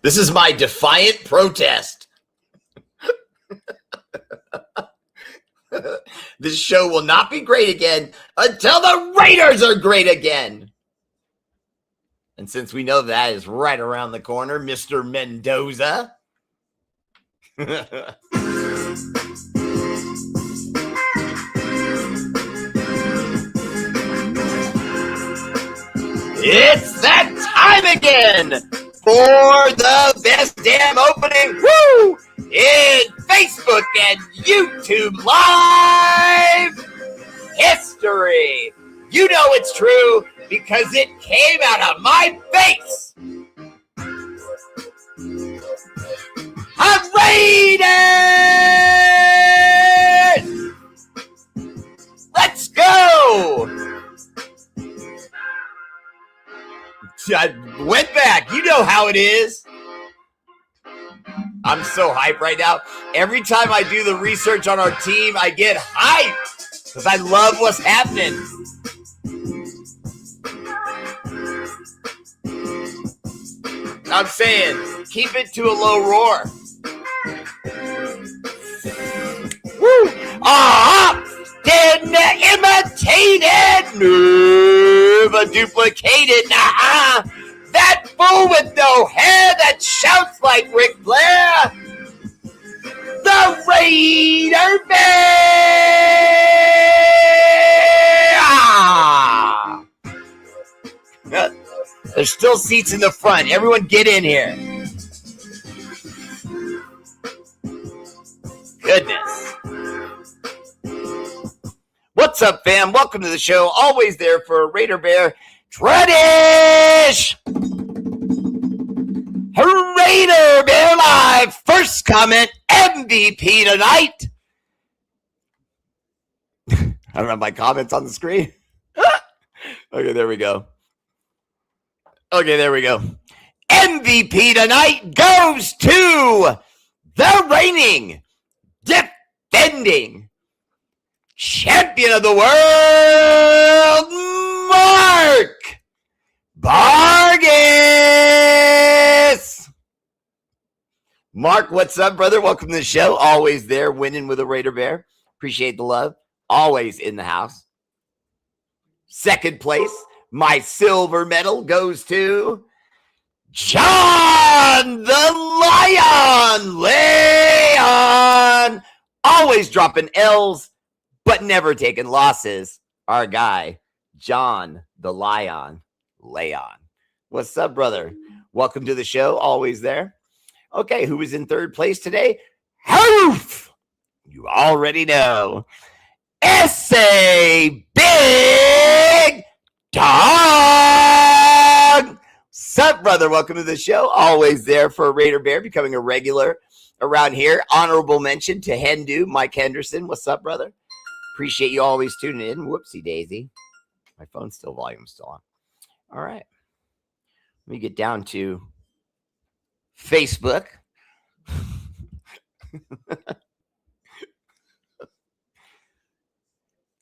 This is my defiant protest. This show will not be great again until the Raiders are great again. And since we know that is right around the corner, Mr. Mendoza. It's that time again for the best damn opening, woo, in Facebook and YouTube live history. You know it's true because it came out of my face. Raiders! Let's go! I went back. You know how it is. I'm so hyped right now. Every time I do the research on our team, I get hyped because I love what's happening. I'm saying, keep it to a low roar. Woo! Often imitated, never duplicated. Nah, that fool with no hair that shouts like Ric Flair. The Raider Bear. There's still seats in the front. Everyone get in here. Goodness. What's up, fam? Welcome to the show. Always there for Raider Bear Tradish. Raider Bear Live. First comment, MVP tonight. I don't have my comments on the screen. Okay, there we go. Okay, there we go. MVP tonight goes to the reigning, defending champion of the world, Mark Vargas. Mark, what's up, brother? Welcome to the show. Always there, winning with a Raider Bear. Appreciate the love. Always in the house. Second place. My silver medal goes to John the Lion. Leon. Always dropping L's, but never taking losses. Our guy, John the Lion. Leon. What's up, brother? Welcome to the show. Always there. Okay, who was in third place today? Hoof! You already know. S.A. Big Dog! Sup, brother? Welcome to the show. Always there for Raider Bear, becoming a regular around here. Honorable mention to Hendu, Mike Henderson. What's up, brother? Appreciate you always tuning in. Whoopsie daisy. My phone's still on. All right. Let me get down to Facebook.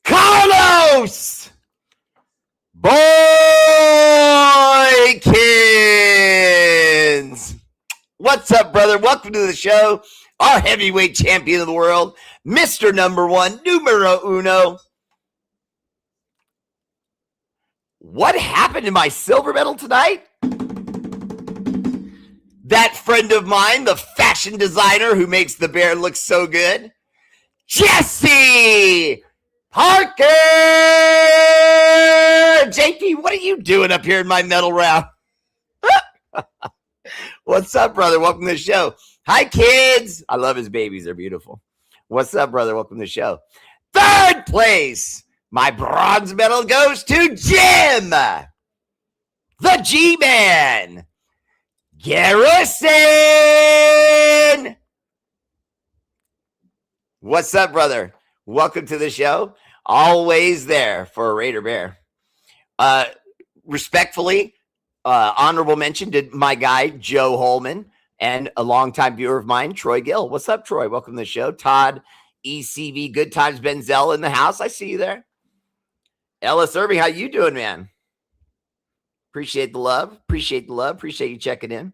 Carlos! Boykins! What's up, brother? Welcome to the show. Our heavyweight champion of the world, Mr. Number One, numero uno. What happened to my silver medal tonight? That friend of mine, the fashion designer who makes the bear look so good, Jesse Parker! JP, what are you doing up here in my medal round? What's up, brother? Welcome to the show. Hi, kids. I love his babies. They're beautiful. What's up, brother? Welcome to the show. Third place. My bronze medal goes to Jim, the G-Man, Garrison. What's up, brother? Welcome to the show. Always there for a Raider Bear. Respectfully, honorable mention to my guy, Joe Holman, and a longtime viewer of mine, Troy Gill. What's up, Troy? Welcome to the show. Todd, ECV, Good Times Benzel in the house. I see you there. Ellis Irving, how you doing, man? Appreciate the love. Appreciate the love. Appreciate you checking in.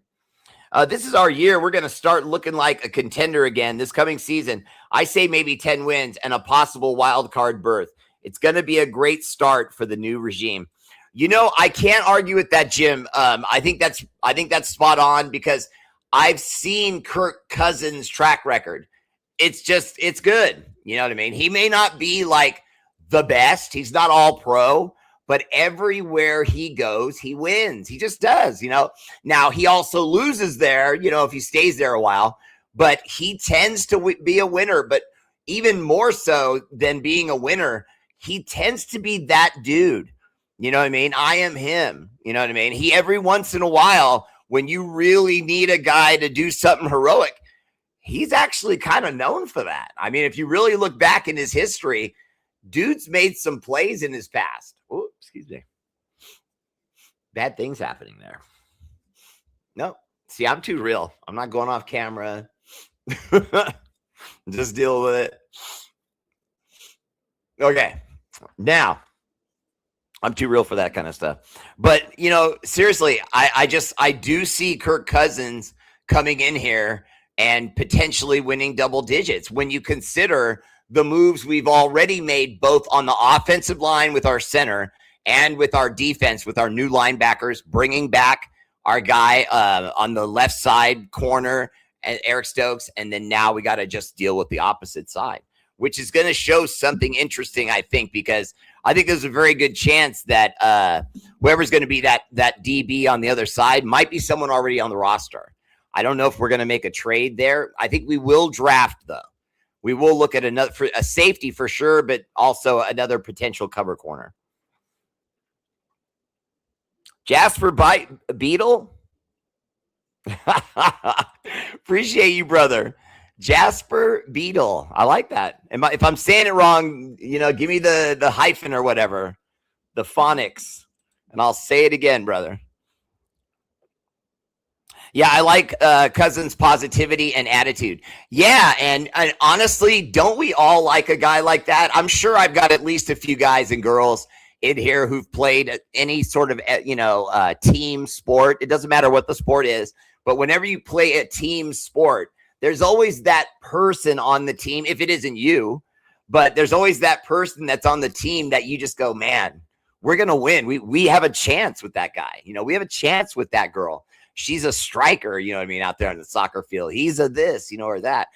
This is our year. We're going to start looking like a contender again this coming season. I say maybe 10 wins and a possible wild card berth. It's going to be a great start for the new regime. You know, I can't argue with that, Jim. I think that's spot on because I've seen Kirk Cousins' track record. It's good. You know what I mean? He may not be like the best. He's not all pro, but everywhere he goes, he wins. He just does, you know. Now, he also loses there, you know, if he stays there a while, but he tends to be a winner. But even more so than being a winner, he tends to be that dude. You know what I mean? I am him. You know what I mean? He, every once in a while, when you really need a guy to do something heroic, he's actually kind of known for that. I mean, if you really look back in his history, dude's made some plays in his past. Oh, excuse me. Bad things happening there. No, see, I'm too real. I'm not going off camera. Just deal with it. Okay. Now, I'm too real for that kind of stuff. But, you know, seriously, I do see Kirk Cousins coming in here and potentially winning double digits when you consider the moves we've already made both on the offensive line with our center and with our defense, with our new linebackers, bringing back our guy on the left side corner, Eric Stokes, and then now we got to just deal with the opposite side, which is going to show something interesting, I think, because I think there's a very good chance that whoever's going to be that DB on the other side might be someone already on the roster. I don't know if we're going to make a trade there. I think we will draft, though. We will look at another for a safety for sure, but also another potential cover corner. Jasper Beetle. Appreciate you, brother. Jasper Beetle. I like that. If I'm saying it wrong, you know, give me the hyphen or whatever, the phonics, and I'll say it again, brother. Yeah, I like Cousins' positivity and attitude. Yeah, and honestly, don't we all like a guy like that? I'm sure I've got at least a few guys and girls in here who've played any sort of, team sport. It doesn't matter what the sport is, but whenever you play a team sport, there's always that person on the team, if it isn't you, but there's always that person that's on the team that you just go, man, we're going to win. We have a chance with that guy. You know, we have a chance with that girl. She's a striker, you know what I mean, out there on the soccer field. He's a this, you know, or that.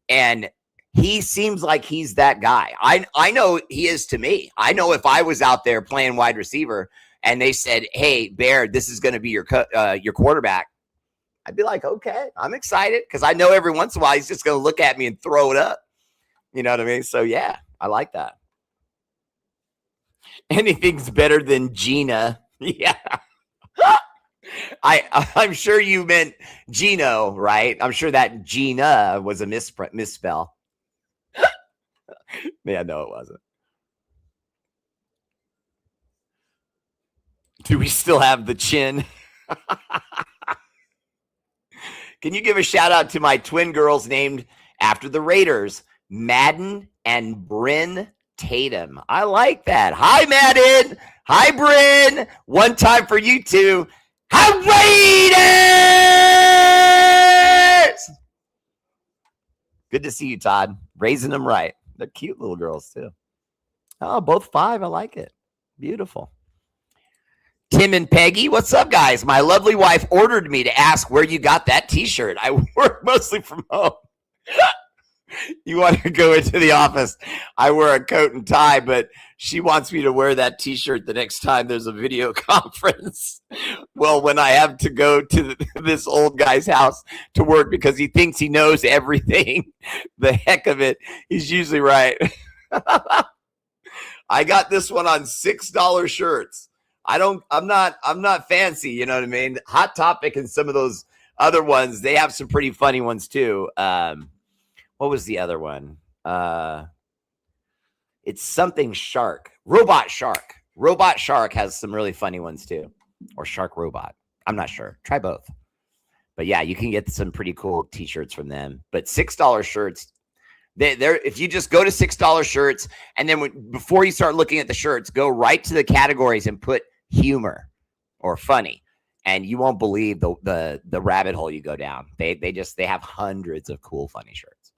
And he seems like he's that guy. I know he is to me. I know if I was out there playing wide receiver and they said, hey, Bear, this is going to be your quarterback, I'd be like, okay, I'm excited because I know every once in a while he's just going to look at me and throw it up. You know what I mean? So, yeah, I like that. Anything's better than Gina. Yeah. I'm sure you meant Gino, right? I'm sure that Gina was a misspell. Yeah, no, it wasn't. Do we still have the chin? Can you give a shout out to my twin girls named after the Raiders, Madden and Bryn Tatum? I like that. Hi, Madden. Hi, Bryn. One time for you two. Hi, Raiders! Good to see you, Todd. Raising them right. They're cute little girls, too. Oh, both 5. I like it. Beautiful. Tim and Peggy, what's up, guys? My lovely wife ordered me to ask where you got that T-shirt. I work mostly from home. You want to go into the office. I wear a coat and tie, but she wants me to wear that T-shirt the next time there's a video conference. Well, when I have to go to this old guy's house to work because he thinks he knows everything, the heck of it, he's usually right. I got this one on $6 shirts. I'm not fancy, you know what I mean? Hot Topic and some of those other ones, they have some pretty funny ones too. What was the other one? It's something Shark. Robot Shark. Robot Shark has some really funny ones too. Or Shark Robot. I'm not sure. Try both. But yeah, you can get some pretty cool T-shirts from them. But $6 shirts, they're if you just go to $6 shirts, and then before you start looking at the shirts, go right to the categories and put humor. or funny, and you won't believe the rabbit hole you go down. They have hundreds of cool funny shirts.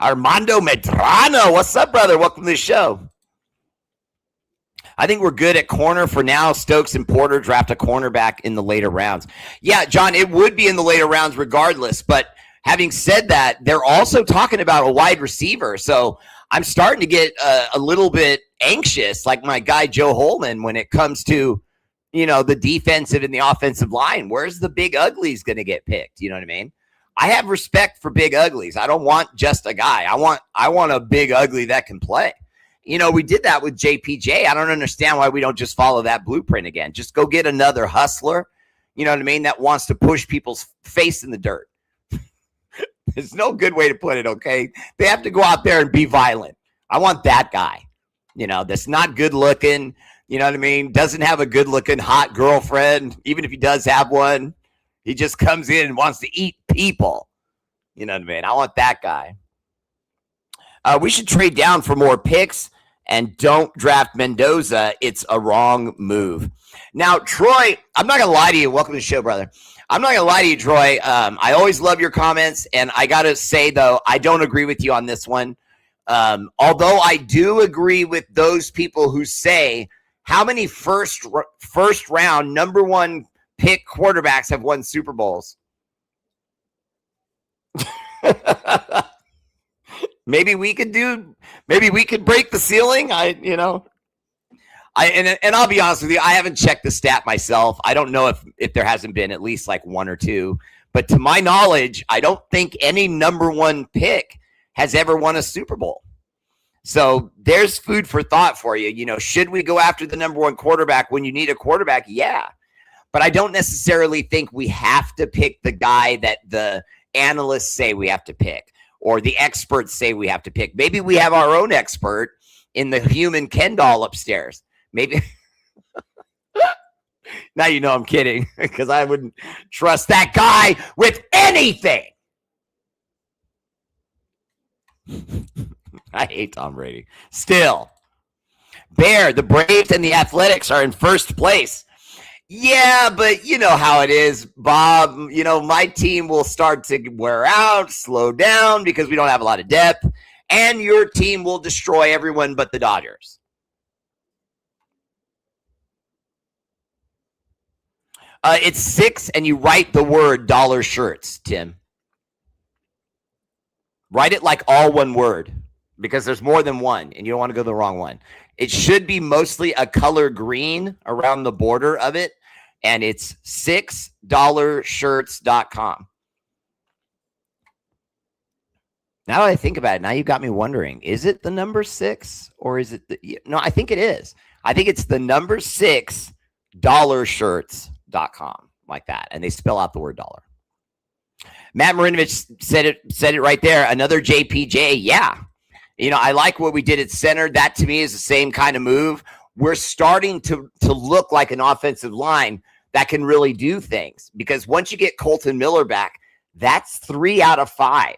Armando Medrano, what's up, brother? Welcome to the show. I think we're good at corner for now. Stokes and Porter draft a cornerback in the later rounds. Yeah, John, it would be in the later rounds regardless. But having said that, they're also talking about a wide receiver. So I'm starting to get a little bit anxious, like my guy Joe Holman, when it comes to, the defensive and the offensive line. Where's the big uglies going to get picked? You know what I mean? I have respect for big uglies. I don't want just a guy. I want a big ugly that can play. We did that with JPJ. I don't understand why we don't just follow that blueprint again. Just go get another hustler, you know what I mean, that wants to push people's face in the dirt. There's no good way to put it, okay? They have to go out there and be violent. I want that guy, that's not good looking, you know what I mean, doesn't have a good looking hot girlfriend. Even if he does have one, he just comes in and wants to eat people. You know what I mean? I want that guy. We should trade down for more picks and don't draft Mendoza. It's a wrong move. Now, Troy, I'm not going to lie to you. Welcome to the show, brother. I'm not going to lie to you, Troy. I always love your comments, and I got to say, though, I don't agree with you on this one. Although I do agree with those people who say, how many first round number one pick quarterbacks have won Super Bowls? Maybe we could break the ceiling. And I'll be honest with you, I haven't checked the stat myself. I don't know if there hasn't been at least like one or two, but to my knowledge, I don't think any number one pick has ever won a Super Bowl. So there's food for thought for you. Should we go after the number one quarterback when you need a quarterback? Yeah. But I don't necessarily think we have to pick the guy that the analysts say we have to pick, or the experts say we have to pick. Maybe we have our own expert in the human Ken doll upstairs. Maybe. Now I'm kidding, because I wouldn't trust that guy with anything. I hate Tom Brady. Still. Bear, the Braves and the Athletics are in first place. Yeah, but you know how it is, Bob. My team will start to wear out, slow down, because we don't have a lot of depth, and your team will destroy everyone but the Dodgers. It's 6, and you write the word dollar shirts, Tim. Write it like all one word, because there's more than one, and you don't want to go the wrong one. It should be mostly a color green around the border of it. And it's $6shirts.com. Now that I think about it, now you got me wondering, is it the number 6 or is it no, I think it is. I think it's the number 6shirts.com, like that. And they spell out the word dollar. Matt Marinovich said it right there. Another JPJ. Yeah. I like what we did at center. That to me is the same kind of move. We're starting to look like an offensive line that can really do things, because once you get Colton Miller back, that's 3 out of 5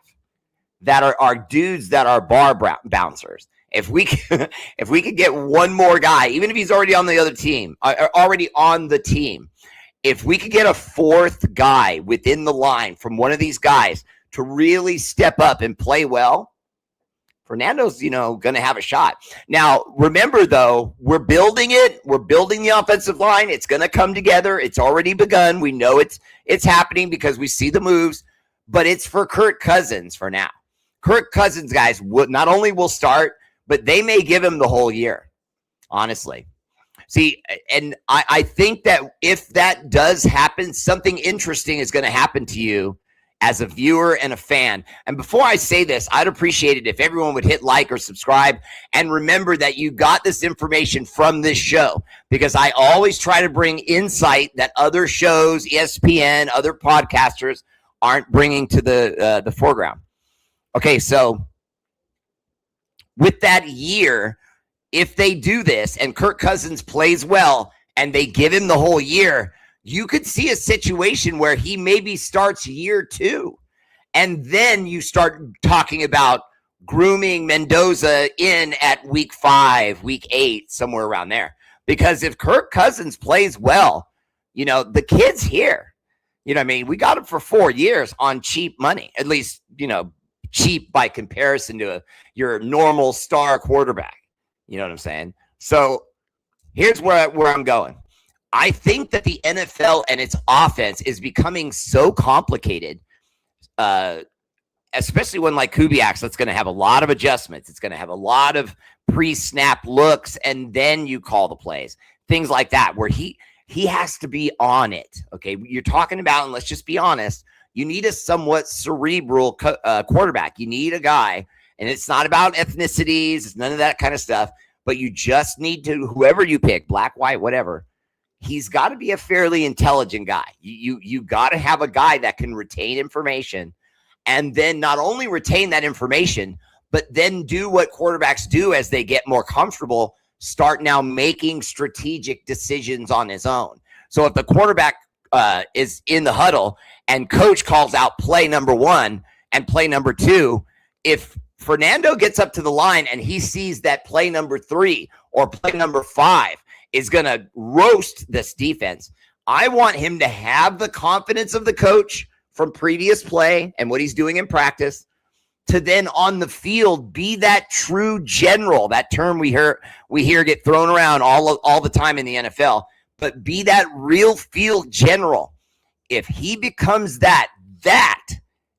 that are dudes that are bar bouncers. If we could get one more guy, even if he's already on the other team, already on the team, if we could get a fourth guy within the line from one of these guys to really step up and play well, Fernando's, going to have a shot. Now, remember, though, we're building it. We're building the offensive line. It's going to come together. It's already begun. We know it's happening because we see the moves, but it's for Kirk Cousins for now. Kirk Cousins, guys, not only will start, but they may give him the whole year, honestly. See, and I think that if that does happen, something interesting is going to happen to you as a viewer and a fan. And before I say this, I'd appreciate it if everyone would hit like or subscribe. And remember that you got this information from this show, because I always try to bring insight that other shows, ESPN, other podcasters aren't bringing to the foreground. Okay, so with that year, if they do this and Kirk Cousins plays well and they give him the whole year, you could see a situation where he maybe starts year 2, and then you start talking about grooming Mendoza in at week 5, week 8, somewhere around there. Because if Kirk Cousins plays well, the kid's here. You know what I mean? We got him for 4 years on cheap money, at least, cheap by comparison to your normal star quarterback. You know what I'm saying? So here's where I'm going. I think that the NFL and its offense is becoming so complicated, especially when like Kubiak's, that's going to have a lot of adjustments. It's going to have a lot of pre-snap looks, and then you call the plays, things like that, where he has to be on it. Okay, you're talking about, and let's just be honest, you need a somewhat cerebral quarterback. You need a guy, and it's not about ethnicities, it's none of that kind of stuff, but you just need to, whoever you pick, black, white, whatever, he's got to be a fairly intelligent guy. You got to have a guy that can retain information, and then not only retain that information, but then do what quarterbacks do as they get more comfortable, start now making strategic decisions on his own. So if the quarterback is in the huddle and coach calls out play number 1 and play number 2, if Fernando gets up to the line and he sees that play number 3 or play number 5 is going to roast this defense, I want him to have the confidence of the coach from previous play and what he's doing in practice, to then on the field be that true general. That term we hear get thrown around all the time in the NFL, but be that real field general. If he becomes that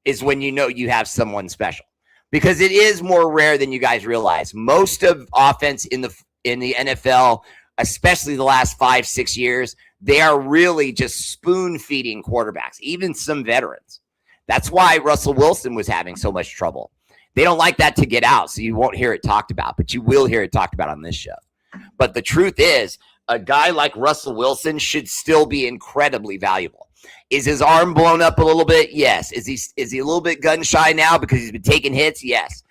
is when you have someone special, because it is more rare than you guys realize. Most of offense in the NFL, especially the last 5-6 years, they are really just spoon feeding quarterbacks, even some veterans. That's why Russell Wilson was having so much trouble. They don't like that to get out, so you won't hear it talked about, but you will hear it talked about on this show. But the truth is, a guy like Russell Wilson should still be incredibly valuable. Is his arm blown up a little bit? Yes. Is he a little bit gun shy now because he's been taking hits? Yes.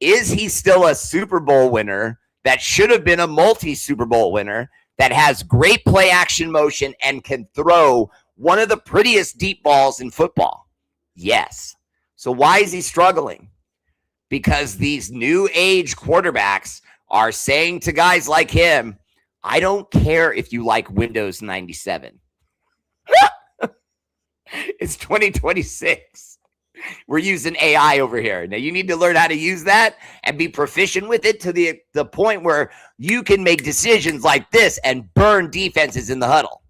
Is he still a Super Bowl winner that should have been a multi-Super Bowl winner, that has great play action motion and can throw one of the prettiest deep balls in football? Yes. So why is he struggling? Because these new age quarterbacks are saying to guys like him, I don't care if you like Windows 97. It's 2026. We're using AI over here. Now you need to learn how to use that and be proficient with it to the point where you can make decisions like this and burn defenses in the huddle.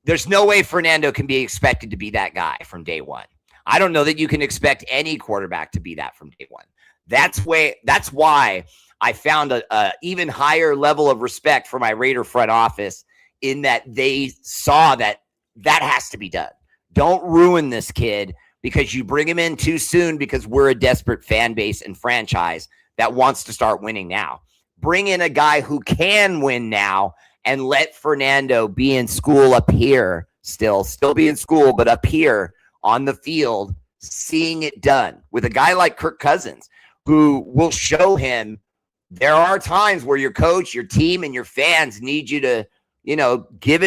There's no way Fernando can be expected to be that guy from day one. I don't know that you can expect any quarterback to be that from day one. That's why I found a even higher level of respect for my Raider front office, in that they saw that has to be done. Don't ruin this kid because you bring him in too soon, because we're a desperate fan base and franchise that wants to start winning now. Bring in a guy who can win now, and let Fernando be in school up here, still be in school, but up here on the field, seeing it done with a guy like Kirk Cousins, who will show him there are times where your coach, your team, and your fans need you to, give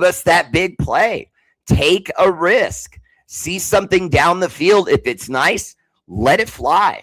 us that big play. Take a risk. See something down the field. If it's nice, let it fly.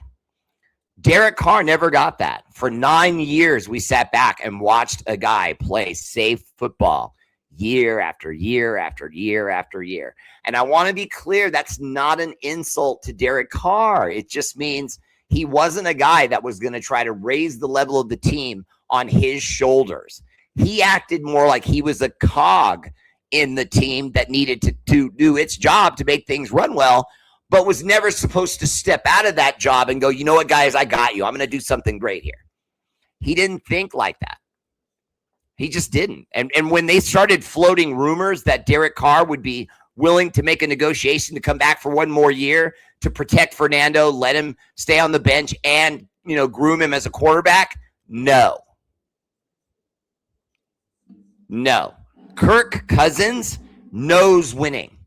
Derek Carr never got that. For 9 years, we sat back and watched a guy play safe football year after year after year after year. And I want to be clear, that's not an insult to Derek Carr. It just means he wasn't a guy that was going to try to raise the level of the team on his shoulders. He acted more like he was a cog in the team that needed to do its job to make things run well, but was never supposed to step out of that job and go, you know what, guys, I got you. I'm going to do something great here. He didn't think like that. He just didn't. And when they started floating rumors that Derek Carr would be willing to make a negotiation to come back for one more year to protect Fernando, let him stay on the bench, and, groom him as a quarterback, no. Kirk Cousins knows winning.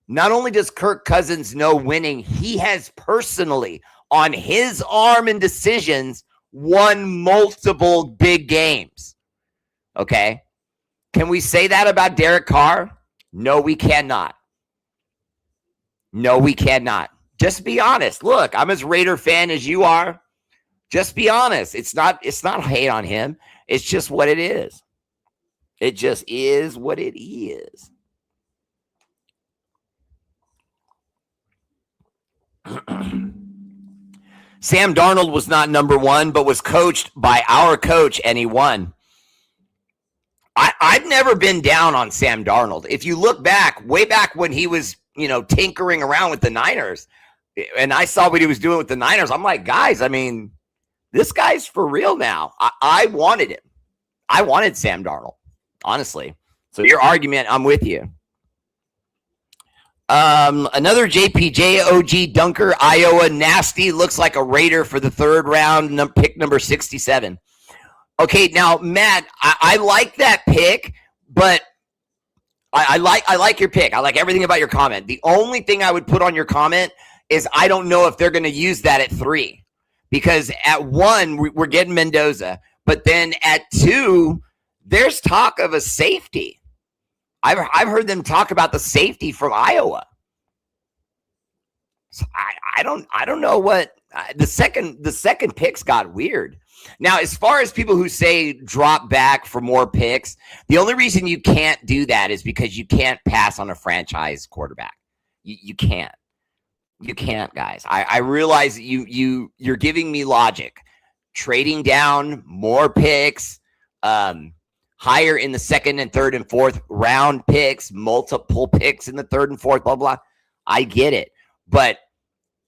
Not only does Kirk Cousins know winning, he has personally, on his arm and decisions, won multiple big games. Okay? Can we say that about Derek Carr? No, we cannot. Just be honest. Look, I'm as Raider fan as you are. Just be honest. It's not hate on him. It's just what it is. It just is what it is. Sam Darnold was not number one, but was coached by our coach, and he won. I've never been down on Sam Darnold. If you look back, way back when he was, tinkering around with the Niners, and I saw what he was doing with the Niners, I'm like, guys, I mean, this guy's for real now. I wanted him. I wanted Sam Darnold, honestly. So your argument, I'm with you. Another JPJ OG dunker, Iowa, nasty, looks like a Raider for the third round, pick number 67. Okay, now Matt, I like that pick, but I like your pick. I like everything about your comment. The only thing I would put on your comment is I don't know if they're going to use that at 3, because at 1 we're getting Mendoza, but then at 2 there's talk of a safety. I've heard them talk about the safety from Iowa. So I don't know what the second picks got weird. Now, as far as people who say drop back for more picks, the only reason you can't do that is because you can't pass on a franchise quarterback. You can't. You can't, guys. I realize you're giving me logic. Trading down, more picks, higher in the second and third and fourth round picks, multiple picks in the third and fourth, blah, blah. I get it. But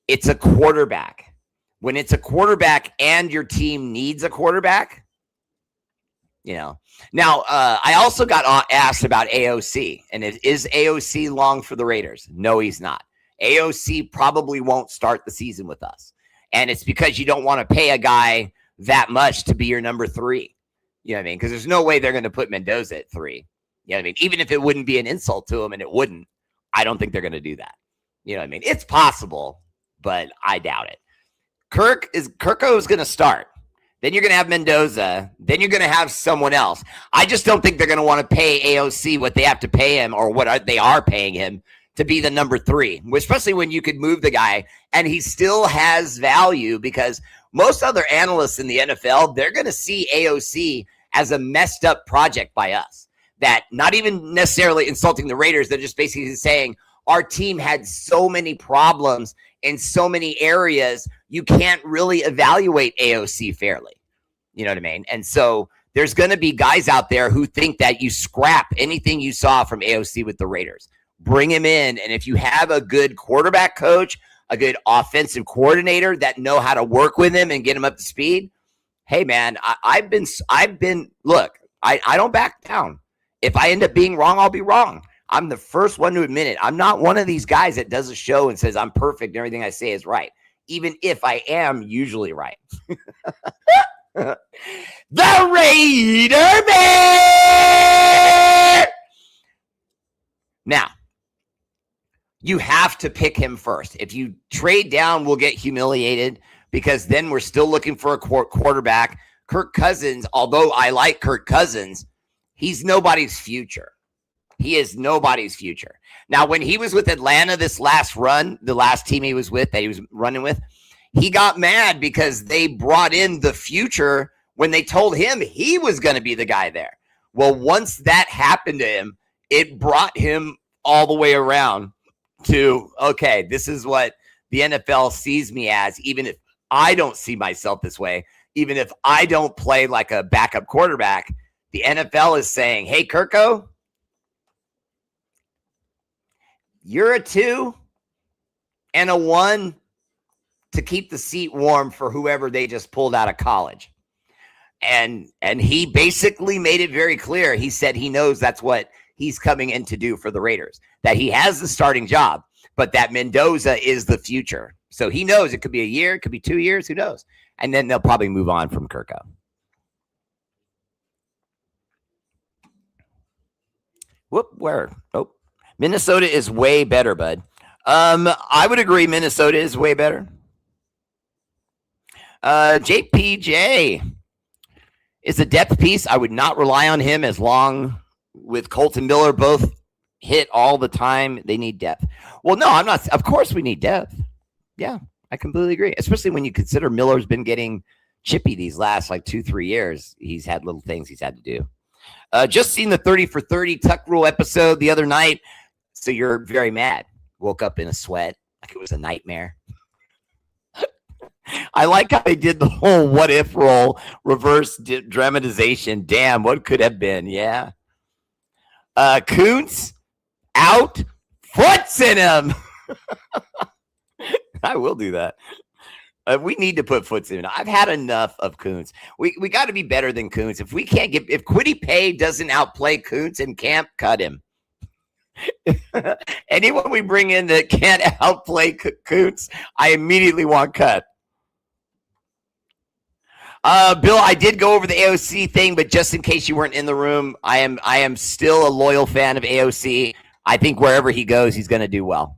it's a quarterback. When it's a quarterback and your team needs a quarterback, Now, I also got asked about AOC. And is AOC long for the Raiders? No, he's not. AOC probably won't start the season with us. And it's because you don't want to pay a guy that much to be your number 3. You know what I mean? Because there's no way they're going to put Mendoza at 3. You know what I mean? Even if it wouldn't be an insult to him, and it wouldn't, I don't think they're going to do that. You know what I mean? It's possible, but I doubt it. Kirko is going to start. Then you're going to have Mendoza. Then you're going to have someone else. I just don't think they're going to want to pay AOC what they have to pay him, or what they are paying him to be the number 3, especially when you could move the guy and he still has value, because most other analysts in the NFL, they're going to see AOC as a messed up project by us. That not even necessarily insulting the Raiders. They're just basically saying our team had so many problems in so many areas, you can't really evaluate AOC fairly. You know what I mean? And so there's going to be guys out there who think that you scrap anything you saw from AOC with the Raiders. Bring him in, and if you have a good quarterback coach, a good offensive coordinator that know how to work with him and get him up to speed, hey man, I've been. Look, I don't back down. If I end up being wrong, I'll be wrong. I'm the first one to admit it. I'm not one of these guys that does a show and says I'm perfect and everything I say is right, even if I am usually right. The R8RBEAR. Now, you have to pick him first. If you trade down, we'll get humiliated, because then we're still looking for a quarterback. Kirk Cousins, although I like Kirk Cousins, he's nobody's future. He is nobody's future. Now, when he was with Atlanta this last run, the last team he was with, that he was running with, he got mad because they brought in the future when they told him he was going to be the guy there. Well, once that happened to him, it brought him all the way around to, okay, this is what the NFL sees me as, even if I don't see myself this way, even if I don't play like a backup quarterback, the NFL is saying, hey, Kirko, you're a 2 and a 1 to keep the seat warm for whoever they just pulled out of college. And he basically made it very clear. He said he knows that's what he's coming in to do for the Raiders, that he has the starting job, but that Mendoza is the future. So he knows it could be a year, it could be 2 years, who knows? And then they'll probably move on from Kirko. Oh, Minnesota is way better, bud. I would agree Minnesota is way better. JPJ is a depth piece. I would not rely on him as long with Colton Miller both hit all the time. They need depth. Well, no, I'm not. Of course we need depth. Yeah, I completely agree. Especially when you consider Miller's been getting chippy these last like 2-3 years. He's had little things he's had to do. Just seen the 30 for 30 Tuck Rule episode the other night. So you're very mad. Woke up in a sweat like it was a nightmare. I like how they did the whole what if role, reverse dramatization. Damn, what could have been? Yeah. Kuntz out, foots in him. I will do that. We need to put foots in. I've had enough of Kuntz. We got to be better than Kuntz. If we can't get, if Kwity Paye doesn't outplay Kuntz in camp, cut him. Anyone we bring in that can't outplay Kuntz, I immediately want cut. Bill, I did go over the AOC thing, but just in case you weren't in the room, I am still a loyal fan of AOC. I think wherever he goes, he's going to do well.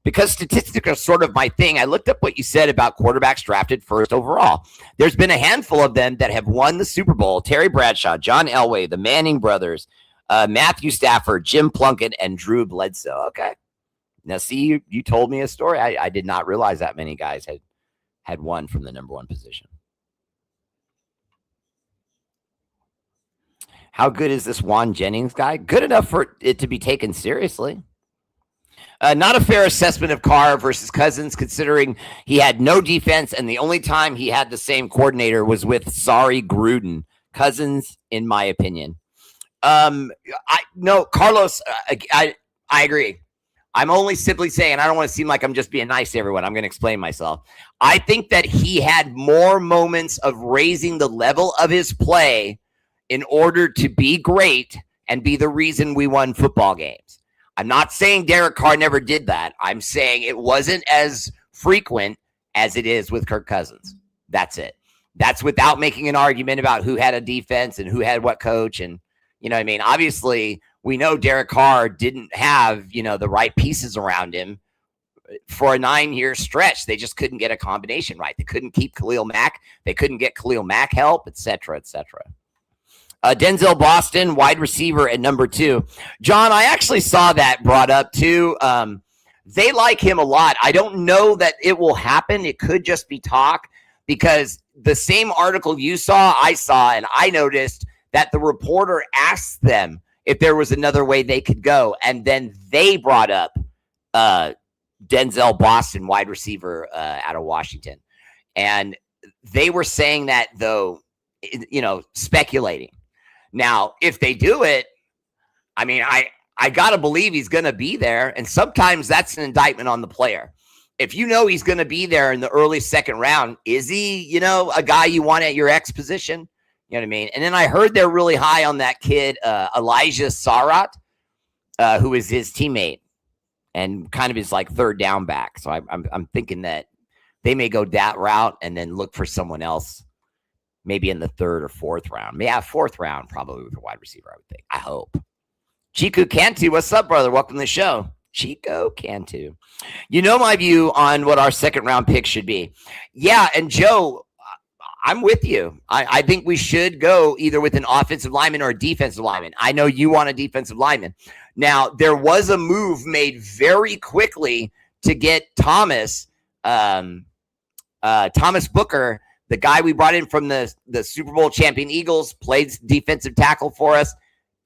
Because statistics are sort of my thing, I looked up what you said about quarterbacks drafted first overall. There's been a handful of them that have won the Super Bowl. Terry Bradshaw, John Elway, the Manning brothers, Matthew Stafford, Jim Plunkett, and Drew Bledsoe. Okay. Now, see, you told me a story. I did not realize that many guys had won from the number one position. How good is this Juan Jennings guy? Good enough for it to be taken seriously. Not a fair assessment of Carr versus Cousins, considering he had no defense, and the only time he had the same coordinator was with sorry Gruden. Cousins, in my opinion. Carlos, I agree. I'm only simply saying, I don't want to seem like I'm just being nice to everyone. I'm going to explain myself. I think that he had more moments of raising the level of his play in order to be great and be the reason we won football games. I'm not saying Derek Carr never did that. I'm saying it wasn't as frequent as it is with Kirk Cousins. That's it. That's without making an argument about who had a defense and who had what coach. And, you know what I mean? Obviously, we know Derek Carr didn't have, the right pieces around him for a 9-year stretch. They just couldn't get a combination right. They couldn't keep Khalil Mack. They couldn't get Khalil Mack help, et cetera, et cetera. Denzel Boston, wide receiver at number 2. John, I actually saw that brought up too. They like him a lot. I don't know that it will happen. It could just be talk, because the same article you saw, I saw, and I noticed that the reporter asked them if there was another way they could go. And then they brought up Denzel Boston, wide receiver out of Washington. And they were saying that, though, speculating. Now, if they do it, I mean, I got to believe he's going to be there. And sometimes that's an indictment on the player. If you know he's going to be there in the early second round, is he, a guy you want at your X position? You know what I mean? And then I heard they're really high on that kid, Elijah Sarrat, who is his teammate and kind of his like third down back. So I'm thinking that they may go that route and then look for someone else, maybe in the third or fourth round. Yeah, fourth round probably with a wide receiver, I would think. I hope. Chico Cantu, what's up, brother? Welcome to the show. Chico Cantu. You know my view on what our second round pick should be. Yeah, and Joe, I'm with you. I think we should go either with an offensive lineman or a defensive lineman. I know you want a defensive lineman. Now, there was a move made very quickly to get Thomas Booker, the guy we brought in from the Super Bowl champion Eagles, played defensive tackle for us,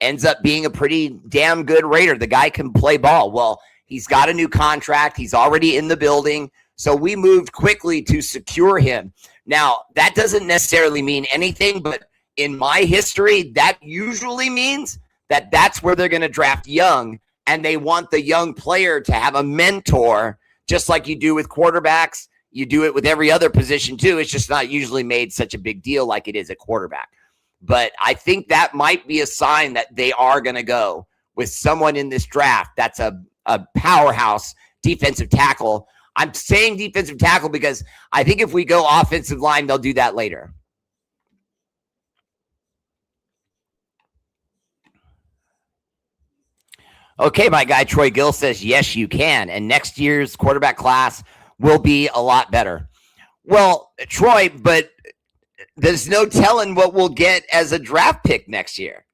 ends up being a pretty damn good Raider. The guy can play ball. Well, he's got a new contract. He's already in the building. So we moved quickly to secure him. Now, that doesn't necessarily mean anything, but in my history, that usually means that that's where they're going to draft young, and they want the young player to have a mentor, just like you do with quarterbacks. You do it with every other position too. It's just not usually made such a big deal like it is at quarterback. But I think that might be a sign that they are going to go with someone in this draft that's a powerhouse defensive tackle. I'm saying defensive tackle because I think if we go offensive line, they'll do that later. Okay, my guy Troy Gill says, yes, you can. And next year's quarterback class will be a lot better. Well, Troy, but there's no telling what we'll get as a draft pick next year.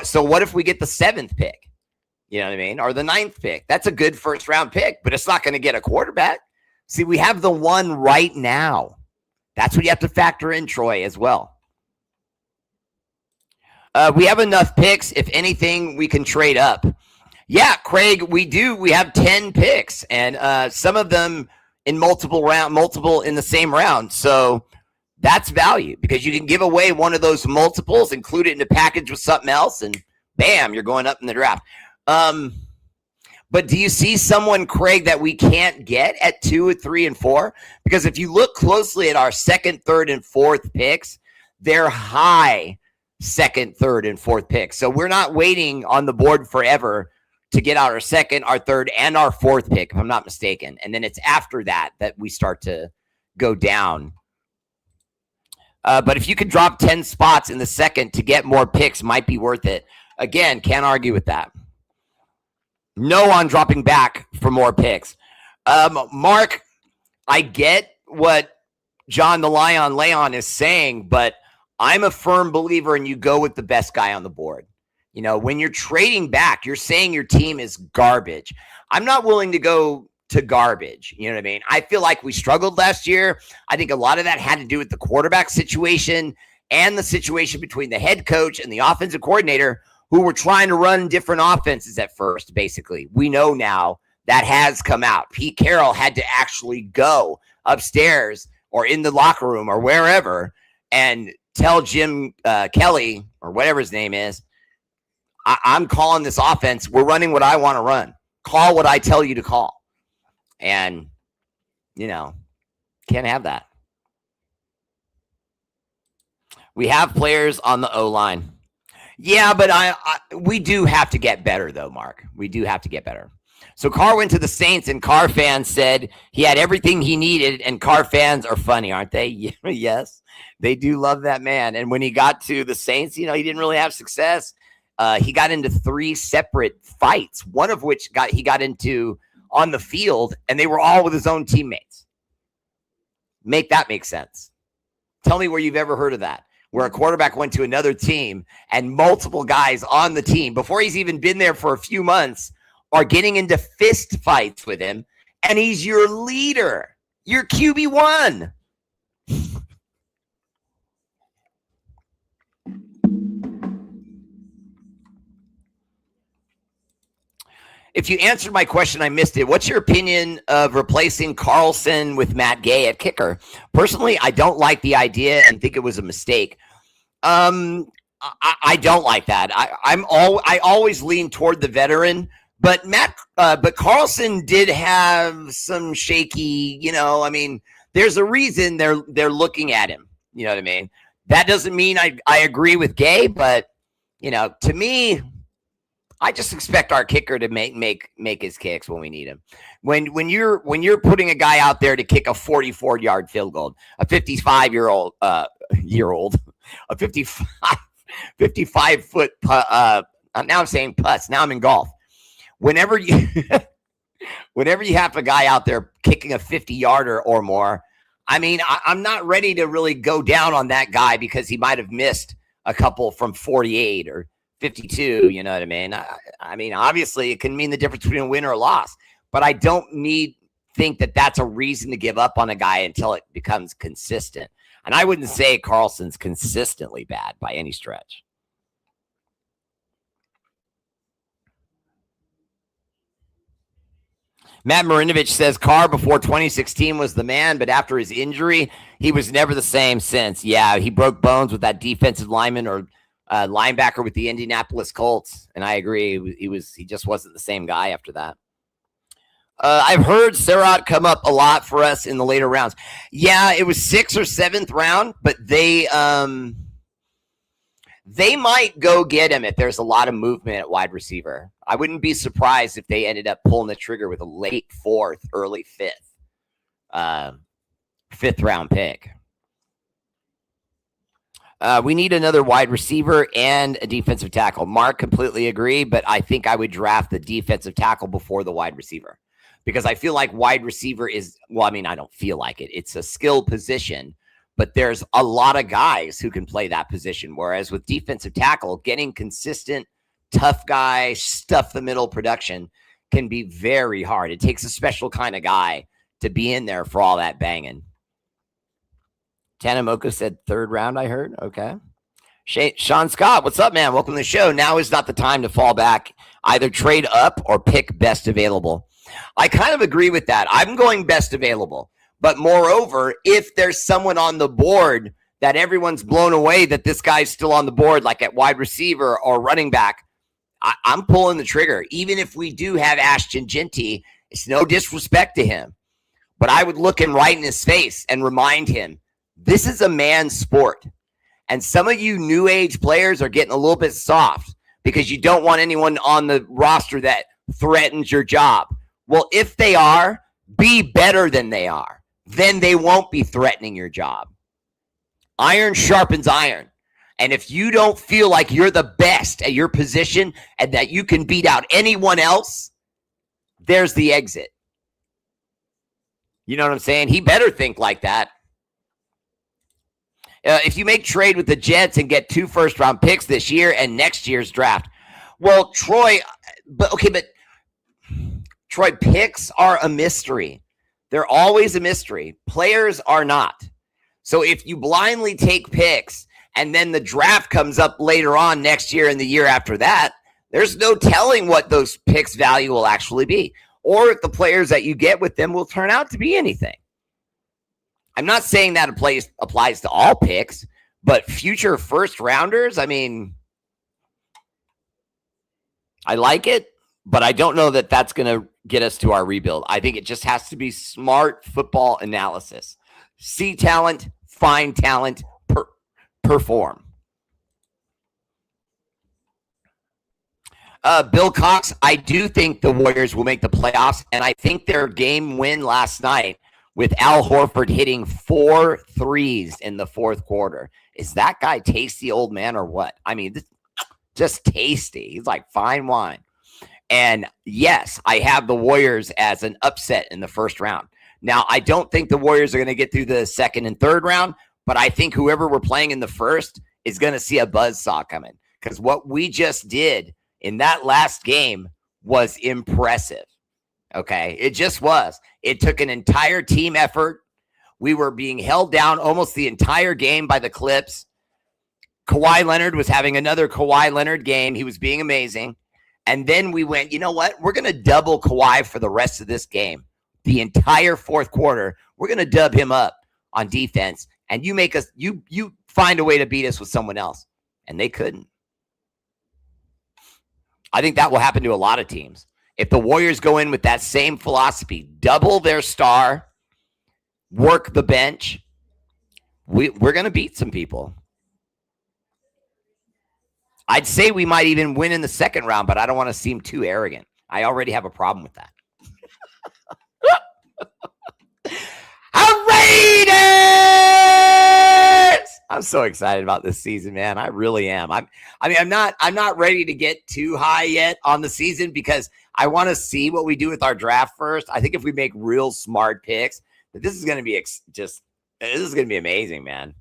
So what if we get the 7th pick? You know what I mean? Or the 9th pick. That's a good first round pick, but it's not going to get a quarterback. See, we have the one right now. That's what you have to factor in, Troy, as well. We have enough picks. If anything, we can trade up. Yeah, Craig, we do. We have 10 picks, and some of them in multiple in the same round. So that's value because you can give away one of those multiples, include it in a package with something else, and bam, you're going up in the draft. But do you see someone, Craig, that we can't get at 2, 3, and 4? Because if you look closely at our second, third, and fourth picks, they're high second, third, and fourth picks. So we're not waiting on the board forever to get out our second, our third, and our fourth pick, if I'm not mistaken. And then it's after that we start to go down. But if you could drop 10 spots in the second to get more picks, might be worth it. Again, can't argue with that. No on dropping back for more picks. Mark, I get what John the Lion Leon is saying, but I'm a firm believer in you go with the best guy on the board. You know, when you're trading back, you're saying your team is garbage. I'm not willing to go to garbage. You know what I mean? I feel like we struggled last year. I think a lot of that had to do with the quarterback situation and the situation between the head coach and the offensive coordinator, who were trying to run different offenses at first, basically. We know now that has come out. Pete Carroll had to actually go upstairs or in the locker room or wherever and tell Jim Kelly, or whatever his name is, I'm calling this offense. We're running what I want to run. Call what I tell you to call. And, you know, can't have that. We have players on the O-line. Yeah, but we do have to get better, though, Mark. We do have to get better. So Carr went to the Saints, and Carr fans said he had everything he needed, and Carr fans are funny, aren't they? Yes, they do love that man. And when he got to the Saints, you know, he didn't really have success. He got into 3 separate fights, one of which he got into on the field, and they were all with his own teammates. Make that make sense. Tell me where you've ever heard of that, where a quarterback went to another team and multiple guys on the team, before he's even been there for a few months, are getting into fist fights with him, and he's your leader, your QB1. If you answered my question, I missed it. What's your opinion of replacing Carlson with Matt Gay at kicker? Personally, I don't like the idea and think it was a mistake. I don't like that. I always lean toward the veteran, but but Carlson did have some shaky, you know, I mean, there's a reason they're looking at him. You know what I mean? That doesn't mean I agree with Gay, but you know, to me, I just expect our kicker to make his kicks when we need him. When you're putting a guy out there to kick a 44-yard field goal, a 55-year-old a 55 foot now I'm saying putts. Now I'm in golf. Whenever you have a guy out there kicking a 50-yarder or more, I mean, I'm not ready to really go down on that guy because he might have missed a couple from 48 or 52, you know what I mean? I mean, obviously, it can mean the difference between a win or a loss, but I don't think that that's a reason to give up on a guy until it becomes consistent. And I wouldn't say Carlson's consistently bad by any stretch. Matt Marinovich says Carr before 2016 was the man, but after his injury, he was never the same since. Yeah, he broke bones with that defensive lineman or linebacker with the Indianapolis Colts, and I agree. He just wasn't the same guy after that. I've heard Serot come up a lot for us in the later rounds. Yeah, it was 6th or 7th round, but they might go get him if there's a lot of movement at wide receiver. I wouldn't be surprised if they ended up pulling the trigger with a late 4th, early 5th, 5th round pick. We need another wide receiver and a defensive tackle. Mark, completely agree, but I think I would draft the defensive tackle before the wide receiver because I feel like wide receiver is, well, I mean, I don't feel like it. It's a skill position, but there's a lot of guys who can play that position. Whereas with defensive tackle, getting consistent, tough guy, stuff the middle production can be very hard. It takes a special kind of guy to be in there for all that banging. Tanamoka said third round, I heard. Okay. Sean Scott, what's up, man? Welcome to the show. Now is not the time to fall back. Either trade up or pick best available. I kind of agree with that. I'm going best available. But moreover, if there's someone on the board that everyone's blown away that this guy's still on the board, like at wide receiver or running back, I'm pulling the trigger. Even if we do have Ashton Genty, it's no disrespect to him. But I would look him right in his face and remind him, this is a man's sport. And some of you new age players are getting a little bit soft because you don't want anyone on the roster that threatens your job. Well, if they are, be better than they are. Then they won't be threatening your job. Iron sharpens iron. And if you don't feel like you're the best at your position and that you can beat out anyone else, there's the exit. You know what I'm saying? He better think like that. If you make trade with the Jets and get 2 first-round picks this year and next year's draft, well, Troy, Troy, picks are a mystery. They're always a mystery. Players are not. So if you blindly take picks and then the draft comes up later on next year and the year after that, there's no telling what those picks' value will actually be, or if the players that you get with them will turn out to be anything. I'm not saying that applies to all picks, but future first rounders, I mean, I like it, but I don't know that that's going to get us to our rebuild. I think it just has to be smart football analysis. See talent, find talent, perform. Bill Cox, I do think the Warriors will make the playoffs, and I think their game win last night with Al Horford hitting 4 threes in the fourth quarter. Is that guy tasty, old man, or what? I mean, just tasty. He's like fine wine. And yes, I have the Warriors as an upset in the first round. Now, I don't think the Warriors are going to get through the second and third round, but I think whoever we're playing in the first is going to see a buzzsaw coming, because what we just did in that last game was impressive. Okay, it just was. It took an entire team effort. We were being held down almost the entire game by the Clips. Kawhi Leonard was having another Kawhi Leonard game. He was being amazing. And then we went, you know what? We're going to double Kawhi for the rest of this game. The entire fourth quarter, we're going to dub him up on defense. And you make us, you find a way to beat us with someone else. And they couldn't. I think that will happen to a lot of teams. If the Warriors go in with that same philosophy, double their star, work the bench, we're going to beat some people. I'd say we might even win in the second round, but I don't want to seem too arrogant. I already have a problem with that. R8RBEAR! I'm so excited about this season, man. I really am. I'm not ready to get too high yet on the season because I want to see what we do with our draft first. I think if we make real smart picks, that this is going to be this is going to be amazing, man.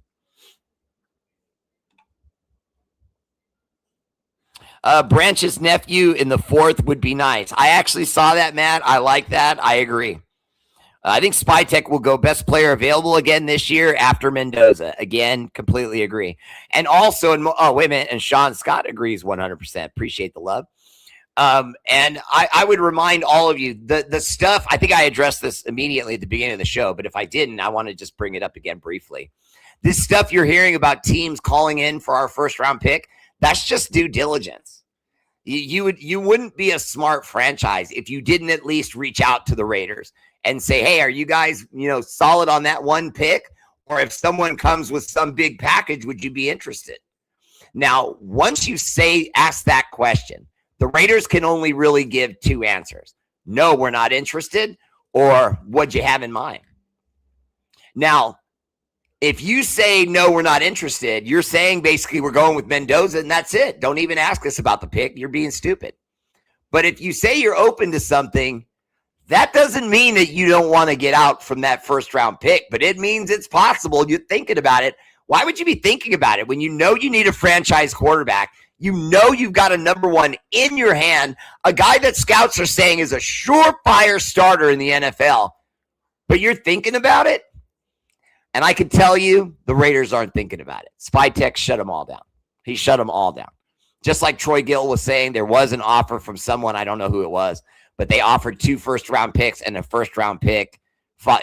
Branch's nephew in the fourth would be nice. I actually saw that, Matt. I like that. I agree. I think Spytech will go best player available again this year after Mendoza. Again, completely agree. And also, wait a minute, and Sean Scott agrees 100%. Appreciate the love. And I would remind all of you, the stuff, I think I addressed this immediately at the beginning of the show, but if I didn't, I want to just bring it up again briefly. This stuff you're hearing about teams calling in for our first round pick, that's just due diligence. You wouldn't be a smart franchise if you didn't at least reach out to the Raiders and say, hey, are you guys, solid on that one pick? Or if someone comes with some big package, would you be interested? Now, once you ask that question, the Raiders can only really give 2 answers. No, we're not interested, or what'd you have in mind? Now, if you say, no, we're not interested, you're saying basically we're going with Mendoza and that's it. Don't even ask us about the pick. You're being stupid. But if you say you're open to something, that doesn't mean that you don't want to get out from that first round pick, but it means it's possible. You're thinking about it. Why would you be thinking about it when you know you need a franchise quarterback? You know you've got a number one in your hand, a guy that scouts are saying is a surefire starter in the NFL, but you're thinking about it? And I can tell you the Raiders aren't thinking about it. Spytek shut them all down. He shut them all down. Just like Troy Gill was saying, there was an offer from someone, I don't know who it was, but they offered 2 first-round picks and a first-round pick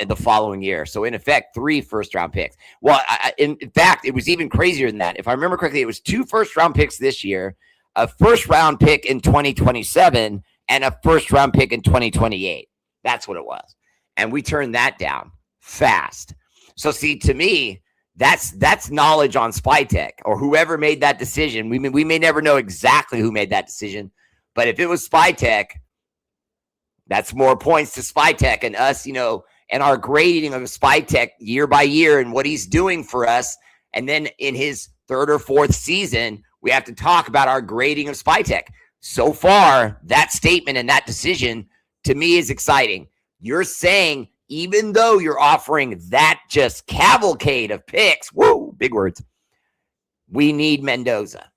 the following year. So, in effect, 3 first-round picks. Well, in fact, it was even crazier than that. If I remember correctly, it was 2 first-round picks this year, a first-round pick in 2027, and a first-round pick in 2028. That's what it was. And we turned that down fast. So, see, to me, that's knowledge on Spytek or whoever made that decision. We may never know exactly who made that decision, but if it was Spytek, that's more points to Spytek and us, and our grading of Spytek year by year and what he's doing for us. And then in his 3rd or 4th season, we have to talk about our grading of Spytek. So far, that statement and that decision to me is exciting. You're saying, even though you're offering that just cavalcade of picks, woo, big words, we need Mendoza.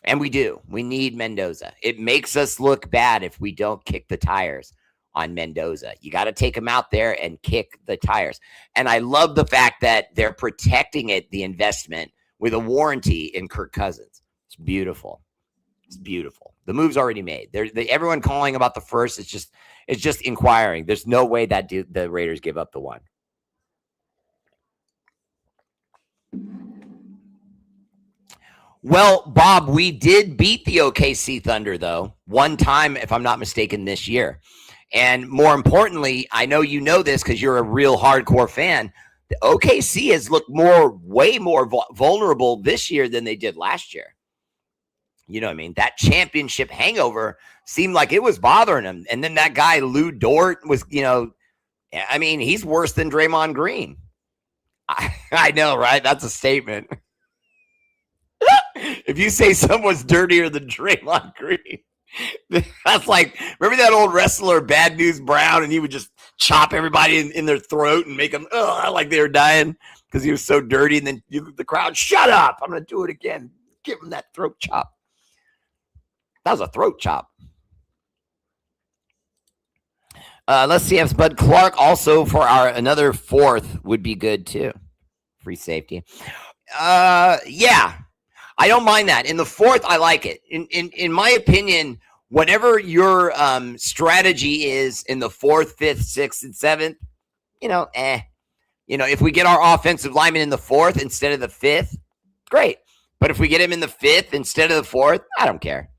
And we do. We need Mendoza. It makes us look bad if we don't kick the tires on Mendoza. You got to take him out there and kick the tires. And I love the fact that they're protecting the investment with a warranty in Kirk Cousins. It's beautiful. It's beautiful. The move's already made. Everyone calling about the first, it's just inquiring. There's no way that the Raiders give up the 1. Well, Bob, we did beat the OKC Thunder, though, one time, if I'm not mistaken, this year. And more importantly, I know you know this because you're a real hardcore fan. The OKC has looked way more vulnerable this year than they did last year. You know what I mean? That championship hangover seemed like it was bothering him. And then that guy, Lou Dort, was, he's worse than Draymond Green. I know, right? That's a statement. If you say someone's dirtier than Draymond Green, that's like, remember that old wrestler, Bad News Brown, and he would just chop everybody in their throat and make them like they were dying because he was so dirty. And then the crowd, shut up. I'm going to do it again. Give him that throat chop. That was a throat chop. Let's see if Bud Clark also for another 4th would be good too. Free safety. Yeah, I don't mind that. In the 4th, I like it. In my opinion, whatever your strategy is in the 4th, 5th, 6th, and 7th, if we get our offensive lineman in the 4th instead of the 5th, great. But if we get him in the 5th instead of the 4th, I don't care.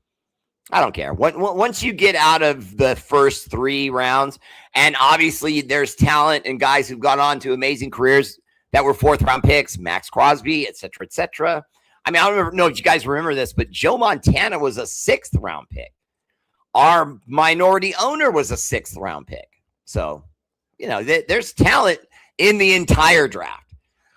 Once you get out of the first 3 rounds, and obviously there's talent and guys who've gone on to amazing careers that were 4th-round picks, Max Crosby, et cetera, et cetera. I mean, I don't know if you guys remember this, but Joe Montana was a 6th-round pick. Our minority owner was a 6th-round pick. So, there's talent in the entire draft.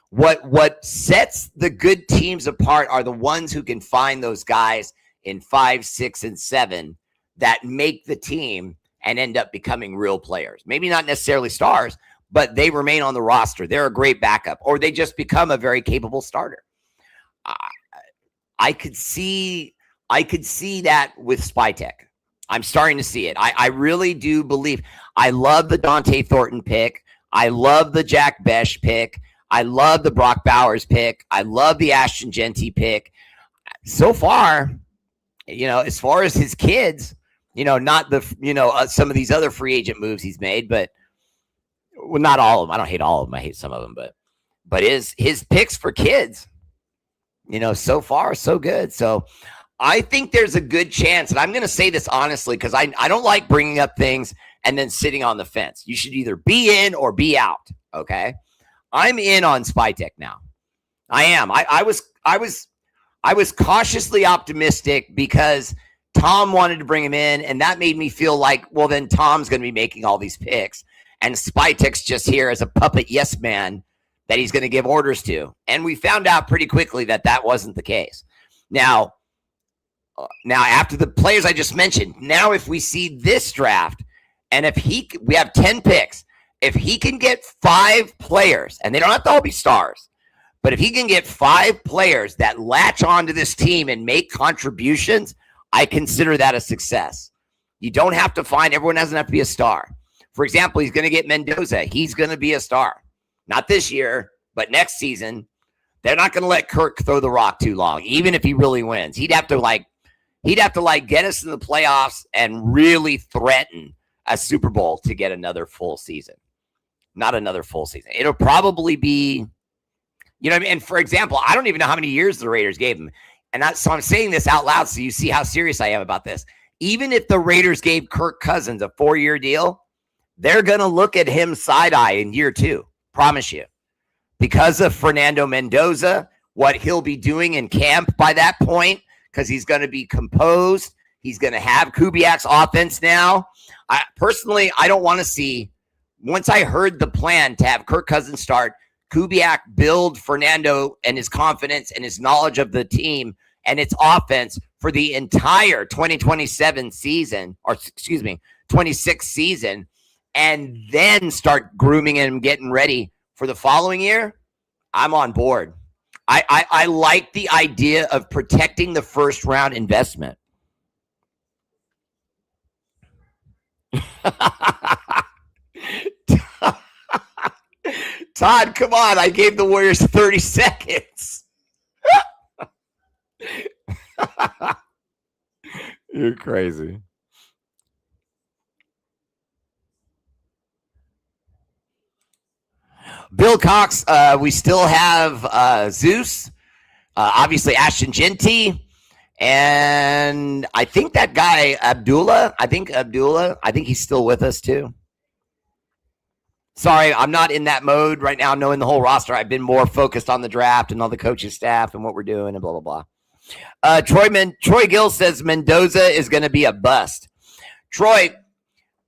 What sets the good teams apart are the ones who can find those guys in 5, 6, and 7 that make the team and end up becoming real players. Maybe not necessarily stars, but they remain on the roster. They're a great backup, or they just become a very capable starter. I could see that with Spytek. I'm starting to see it. I really do believe. I love the Dante Thornton pick. I love the Jack Besh pick. I love the Brock Bowers pick. I love the Ashton Genty pick. So far, as far as his kids, not the, some of these other free agent moves he's made, but not all of them. I don't hate all of them. I hate some of them, but his picks for kids, so far, so good. So I think there's a good chance, and I'm going to say this honestly, because I don't like bringing up things and then sitting on the fence. You should either be in or be out. Okay. I'm in on Spytek now. I am. I was cautiously optimistic because Tom wanted to bring him in, and that made me feel like, well, then Tom's going to be making all these picks, and Spytek's just here as a puppet yes man that he's going to give orders to. And we found out pretty quickly that wasn't the case. Now, after the players I just mentioned, now if we see this draft, and we have 10 picks, if he can get 5 players, and they don't have to all be stars, but if he can get 5 players that latch onto this team and make contributions, I consider that a success. You don't have to everyone doesn't have to be a star. For example, he's going to get Mendoza. He's going to be a star. Not this year, But next season, they're not going to let Kirk throw the rock too long, even if he really wins. He'd have to get us in the playoffs and really threaten a Super Bowl to get another full season. Not another full season. It'll probably be, you know what I mean? And for example, I don't even know how many years the Raiders gave him. So I'm saying this out loud so you see how serious I am about this. Even if the Raiders gave Kirk Cousins a 4-year deal, they're going to look at him side-eye in year 2. Promise you. Because of Fernando Mendoza, what he'll be doing in camp by that point, because he's going to be composed. He's going to have Kubiak's offense now. I don't want to see, once I heard the plan to have Kirk Cousins start, Kubiak build Fernando and his confidence and his knowledge of the team and its offense for the entire 2027 season, or 26 season, and then start grooming him, getting ready for the following year, I'm on board. I like the idea of protecting the first round investment. Todd, come on. I gave the Warriors 30 seconds. You're crazy. Bill Cox, we still have Zeus, obviously Ashton Genty, and I think that guy Abdullah, I think he's still with us too. Sorry, I'm not in that mode right now, knowing the whole roster. I've been more focused on the draft and all the coaching staff and what we're doing and blah, blah, blah. Troy Gill says Mendoza is going to be a bust. Troy,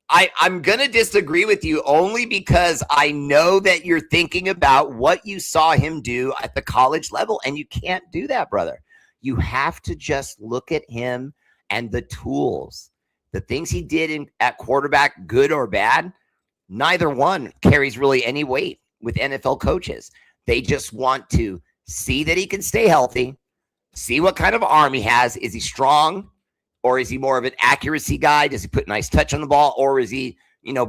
I'm going to disagree with you only because I know that you're thinking about what you saw him do at the college level, and you can't do that, brother. You have to just look at him and the tools. The things he did at quarterback, good or bad, neither one carries really any weight with NFL coaches. They just want to see that he can stay healthy, see what kind of arm he has. Is he strong? Or is he more of an accuracy guy? Does he put nice touch on the ball? Or is he,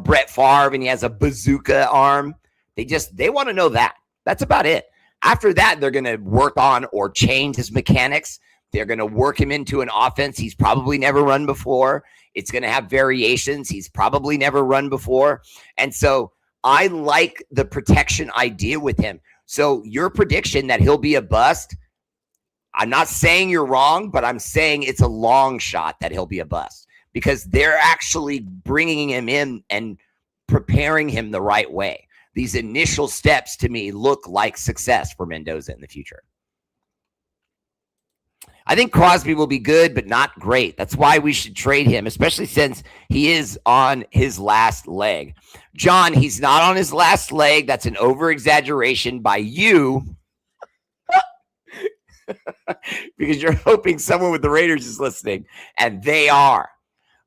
Brett Favre and he has a bazooka arm? They want to know that. That's about it. After that, they're going to work on or change his mechanics. They're going to work him into an offense he's probably never run before. It's going to have variations he's probably never run before. And so I like the protection idea with him. So your prediction that he'll be a bust, I'm not saying you're wrong, but I'm saying it's a long shot that he'll be a bust because they're actually bringing him in and preparing him the right way. These initial steps to me look like success for Mendoza in the future. I think Crosby will be good, but not great. That's why we should trade him, especially since he is on his last leg. John, he's not on his last leg. That's an over-exaggeration by you. Because you're hoping someone with the Raiders is listening, and they are.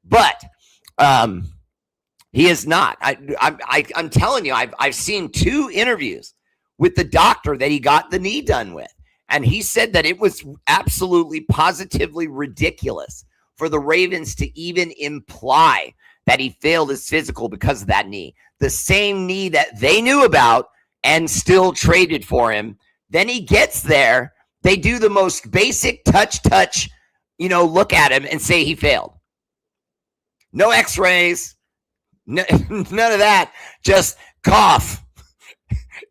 But he is not. I'm telling you, I've seen 2 interviews with the doctor that he got the knee done with, and he said that it was absolutely positively ridiculous for the Ravens to even imply that he failed his physical because of that knee. The same knee that they knew about and still traded for him. Then he gets there. They do the most basic touch, look at him and say he failed. No x-rays, none of that. Just cough.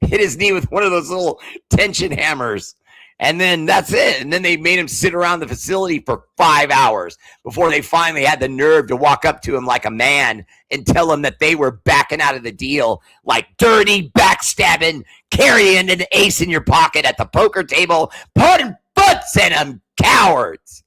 Hit his knee with one of those little tension hammers. And then that's it. And then they made him sit around the facility for 5 hours before they finally had the nerve to walk up to him like a man and tell him that they were backing out of the deal, like dirty, backstabbing, carrying an ace in your pocket at the poker table, putting butts in them, cowards.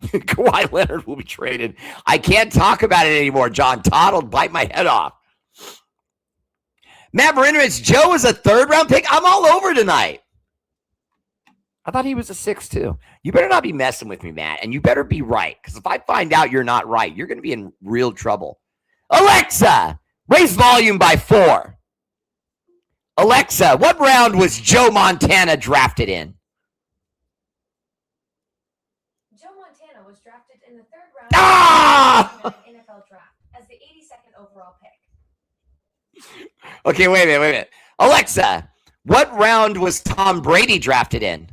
Kawhi Leonard will be traded. I can't talk about it anymore, John. Todd will bite my head off. Matt Marinovich, Joe is a 3rd-round pick. I'm all over tonight. I thought he was a 6 too. You better not be messing with me, Matt, and you better be right, because if I find out you're not right, you're going to be in real trouble. Alexa, raise volume by 4. Alexa, what round was Joe Montana drafted in? Joe Montana was drafted in the 3rd round of the NFL draft as the 82nd overall pick. Okay, wait a minute. Alexa, what round was Tom Brady drafted in?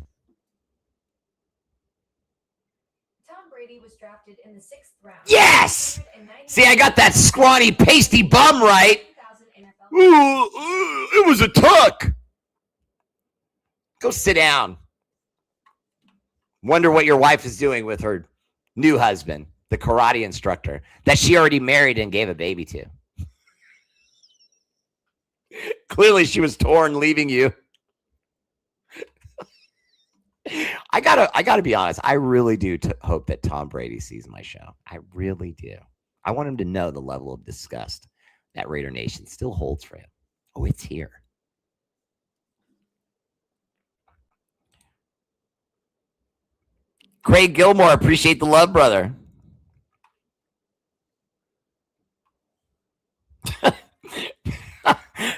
Tom Brady was drafted in the 6th round. Yes! See, I got that scrawny, pasty bum right. Ooh, it was a tuck. Go sit down. Wonder what your wife is doing with her new husband, the karate instructor, that she already married and gave a baby to. Clearly, she was torn leaving you. I gotta be honest. I really do hope that Tom Brady sees my show. I really do. I want him to know the level of disgust that Raider Nation still holds for him. Oh, it's here. Craig Gilmore, appreciate the love, brother.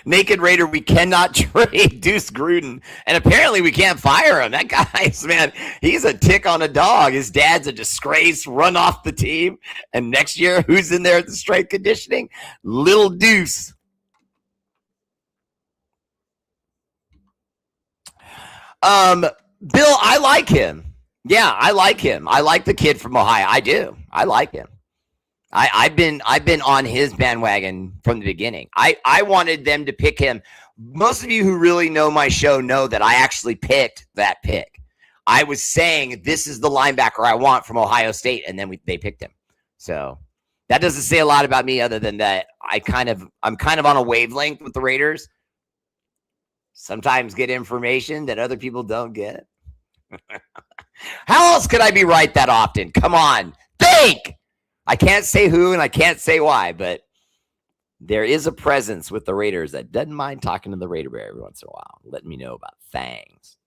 Naked Raider, we cannot trade Deuce Gruden. And apparently we can't fire him. That guy's, man, he's a tick on a dog. His dad's a disgrace, run off the team. And next year, who's in there at the strength conditioning? Little Deuce. Bill, I like him. Yeah, I like him. I like the kid from Ohio. I do. I like him. I've been on his bandwagon from the beginning. I wanted them to pick him. Most of you who really know my show know that I actually picked that pick. I was saying this is the linebacker I want from Ohio State, and then they picked him. So that doesn't say a lot about me, other than that I'm kind of on a wavelength with the Raiders. Sometimes get information that other people don't get. How else could I be right that often? Come on, think. I can't say who and I can't say why, but there is a presence with the Raiders that doesn't mind talking to the Raider Bear every once in a while, letting me know about things.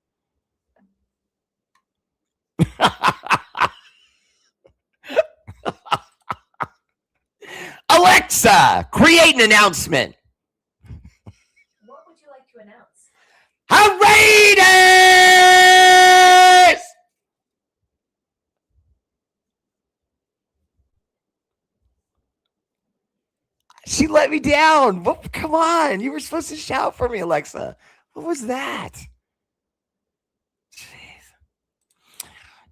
Alexa, create an announcement. What would you like to announce? Raiders! She let me down. Come on. You were supposed to shout for me, Alexa. What was that? Jeez.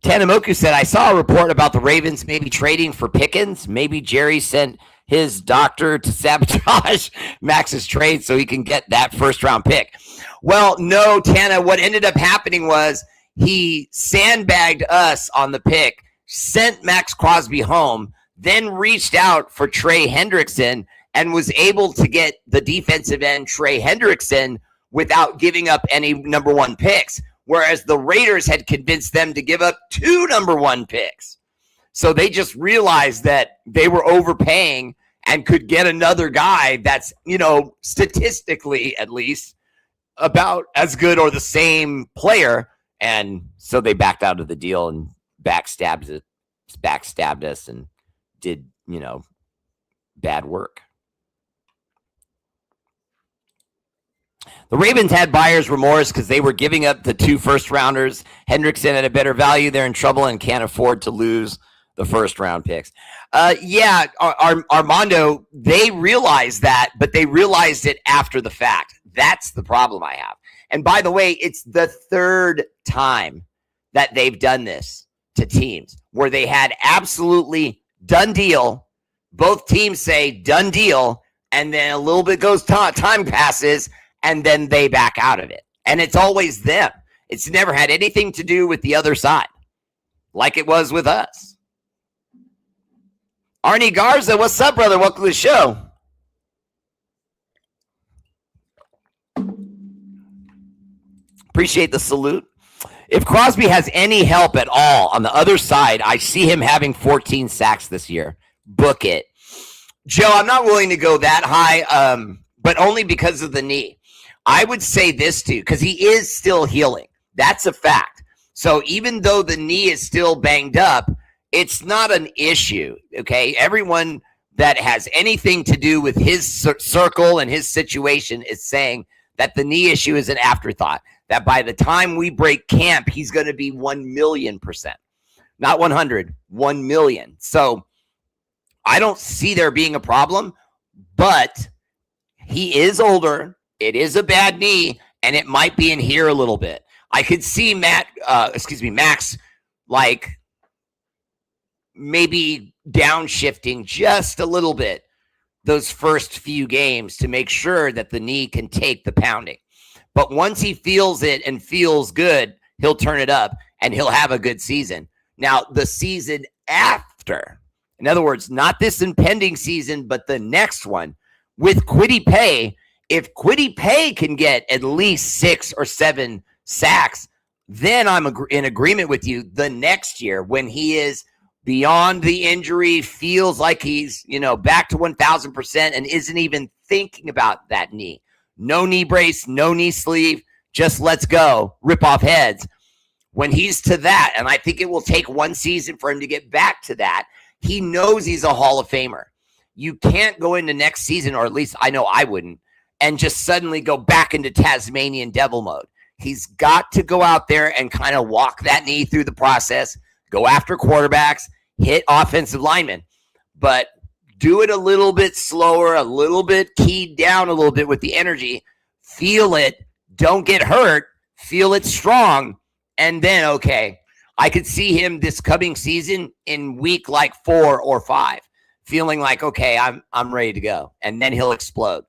Tanamoku said, I saw a report about the Ravens maybe trading for Pickens. Maybe Jerry sent his doctor to sabotage Max's trade so he can get that first-round pick. Well, no, Tana. What ended up happening was he sandbagged us on the pick, sent Max Crosby home, then reached out for Trey Hendrickson, and was able to get the defensive end Trey Hendrickson without giving up any number 1 picks, whereas the Raiders had convinced them to give up 2 number 1 picks. So they just realized that they were overpaying and could get another guy that's, statistically at least about as good or the same player. And so they backed out of the deal and backstabbed us and did, bad work. The Ravens had buyer's remorse because they were giving up the 2 first-rounders. Hendrickson at a better value. They're in trouble and can't afford to lose the first-round picks. Armando, they realized that, but they realized it after the fact. That's the problem I have. And by the way, it's the 3rd time that they've done this to teams where they had absolutely done deal. Both teams say done deal, and then a little bit goes time passes, and then they back out of it. And it's always them. It's never had anything to do with the other side, like it was with us. Arnie Garza, what's up, brother? Welcome to the show. Appreciate the salute. If Crosby has any help at all on the other side, I see him having 14 sacks this year. Book it. Joe, I'm not willing to go that high, but only because of the knee. I would say this too, because he is still healing. That's a fact. So even though the knee is still banged up, it's not an issue, okay? Everyone that has anything to do with his circle and his situation is saying that the knee issue is an afterthought, that by the time we break camp, he's going to be 1,000,000%. Not 100, 1 million. So I don't see there being a problem, but he is older. It is a bad knee, and it might be in here a little bit. I could see Max, like maybe downshifting just a little bit those first few games to make sure that the knee can take the pounding. But once he feels it and feels good, he'll turn it up and he'll have a good season. Now, the season after, in other words, not this impending season, but the next one with Kwity Paye, if Kwity Paye can get at least 6 or 7 sacks, then I'm in agreement with you the next year when he is beyond the injury, feels like he's, back to 1,000% and isn't even thinking about that knee. No knee brace, no knee sleeve, just let's go, rip off heads. When he's to that, and I think it will take one season for him to get back to that, he knows he's a Hall of Famer. You can't go into next season, or at least I know I wouldn't, and just suddenly go back into Tasmanian devil mode. He's got to go out there and kind of walk that knee through the process, go after quarterbacks, hit offensive linemen, but do it a little bit slower, a little bit keyed down a little bit with the energy. Feel it. Don't get hurt. Feel it strong. And then, okay, I could see him this coming season in week like 4 or 5, feeling like, okay, I'm ready to go. And then he'll explode.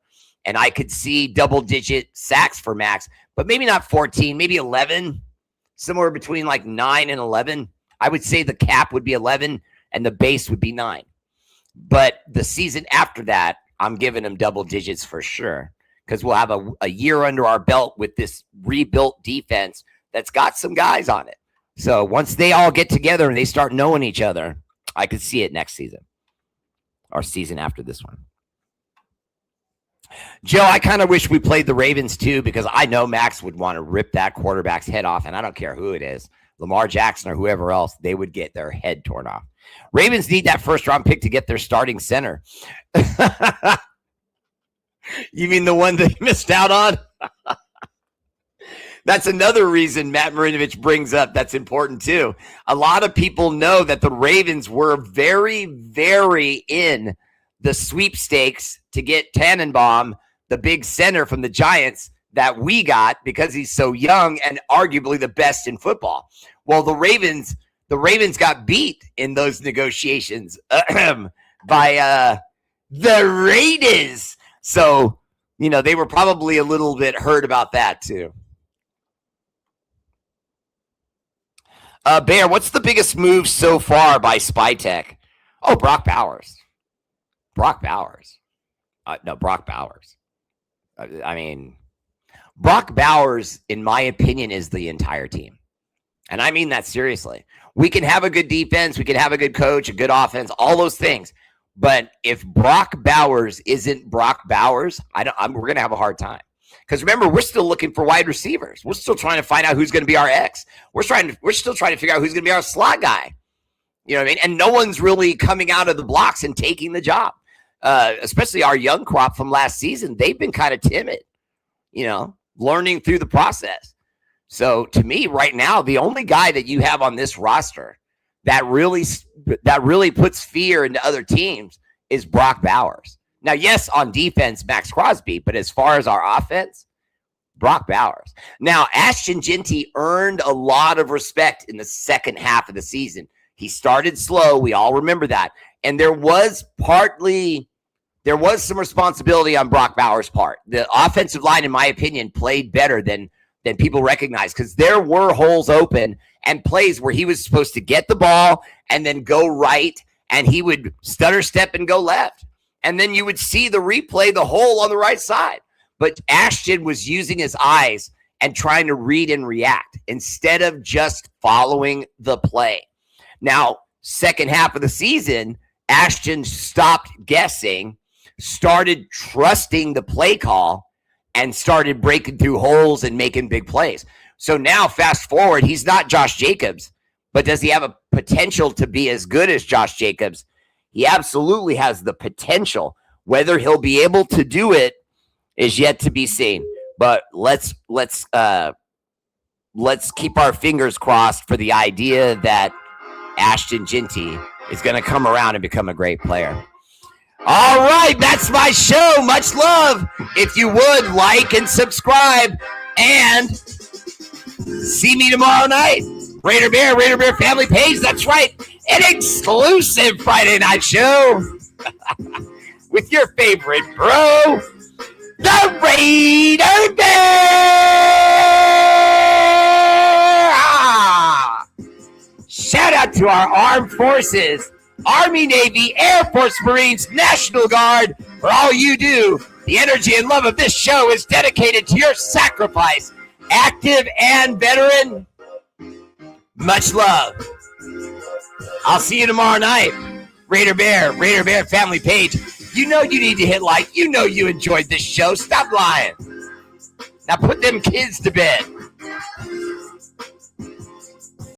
And I could see double-digit sacks for Max, but maybe not 14, maybe 11, somewhere between like 9 and 11. I would say the cap would be 11 and the base would be 9. But the season after that, I'm giving him double digits for sure, because we'll have a year under our belt with this rebuilt defense that's got some guys on it. So once they all get together and they start knowing each other, I could see it next season or season after this one. Joe, I kind of wish we played the Ravens too, because I know Max would want to rip that quarterback's head off, and I don't care who it is, Lamar Jackson or whoever else, they would get their head torn off. Ravens need that first-round pick to get their starting center. You mean the one they missed out on? That's another reason Matt Marinovich brings up that's important too. A lot of people know that the Ravens were very, very in the sweepstakes to get Tannenbaum, the big center from the Giants that we got because he's so young and arguably the best in football. Well, the Ravens got beat in those negotiations by the Raiders. So, they were probably a little bit hurt about that too. Bear, what's the biggest move so far by Spytech? Oh, Brock Bowers. Brock Bowers. Brock Bowers. Brock Bowers, in my opinion, is the entire team. And I mean that seriously. We can have a good defense. We can have a good coach, a good offense, all those things. But if Brock Bowers isn't Brock Bowers, we're going to have a hard time. Because remember, we're still looking for wide receivers. We're still trying to find out who's going to be our X. We're still trying to figure out who's going to be our slot guy. You know what I mean? And no one's really coming out of the blocks and taking the job. Especially our young crop from last season. They've been kind of timid, learning through the process. So to me, right now, the only guy that you have on this roster that really puts fear into other teams is Brock Bowers. Now, yes, on defense, Max Crosby, but as far as our offense, Brock Bowers. Now, Ashton Jeanty earned a lot of respect in the second half of the season. He started slow. We all remember that. And there was some responsibility on Brock Bowers' part. The offensive line, in my opinion, played better than people recognize, because there were holes open and plays where he was supposed to get the ball and then go right, and he would stutter step and go left. And then you would see the replay, the hole on the right side. But Ashton was using his eyes and trying to read and react instead of just following the play. Now, second half of the season, Ashton stopped guessing, started trusting the play call, and started breaking through holes and making big plays. So now, fast forward, he's not Josh Jacobs, but does he have a potential to be as good as Josh Jacobs? He absolutely has the potential. Whether he'll be able to do it is yet to be seen. But let's keep our fingers crossed for the idea that Ashton Ginty is going to come around and become a great player. All right, that's my show. Much love. If you would, like and subscribe. And see me tomorrow night. Raider Bear family page. That's right. An exclusive Friday night show with your favorite bro, the Raider Bear. Shout out to our armed forces, Army, Navy, Air Force, Marines, National Guard. For all you do, the energy and love of this show is dedicated to your sacrifice. Active and veteran, much love. I'll see you tomorrow night. Raider Bear family page. You know you need to hit like. You know you enjoyed this show. Stop lying. Now put them kids to bed.